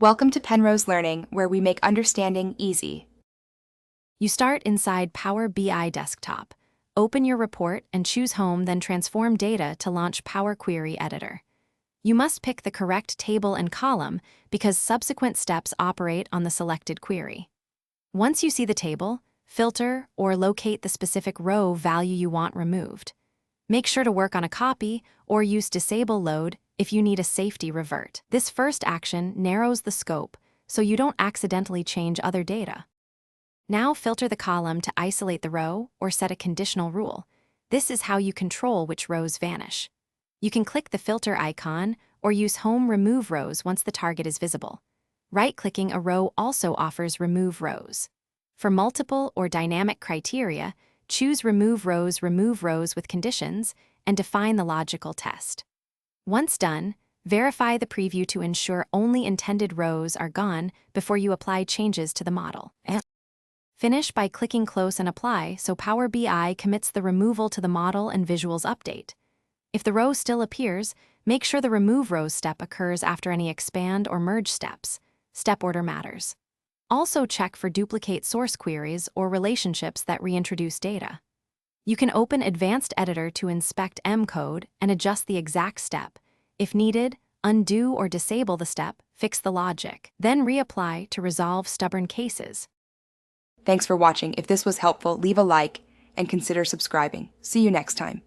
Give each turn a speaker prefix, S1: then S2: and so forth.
S1: Welcome to Penrose Learning, where we make understanding easy.
S2: You start inside Power BI Desktop. Open your report and choose Home, then transform data to launch Power Query Editor. You must pick the correct table and column because subsequent steps operate on the selected query. Once you see the table, filter or locate the specific row value you want removed. Make sure to work on a copy or use Disable Load if you need a safety revert. This first action narrows the scope so you don't accidentally change other data. Now filter the column to isolate the row or set a conditional rule. This is how you control which rows vanish. You can click the filter icon or use Home Remove Rows once the target is visible. Right-clicking a row also offers Remove Rows. For multiple or dynamic criteria, choose Remove Rows with conditions and define the logical test. Once done, verify the preview to ensure only intended rows are gone before you apply changes to the model. Finish by clicking Close and Apply so Power BI commits the removal to the model and visuals update. If the row still appears, make sure the Remove Rows step occurs after any expand or merge steps. Step order matters. Also check for duplicate source queries or relationships that reintroduce data. You can open Advanced Editor to inspect M code and adjust the exact step. If needed, undo or disable the step, fix the logic, then reapply to resolve stubborn cases.
S1: Thanks for watching. If this was helpful, leave a like and consider subscribing. See you next time.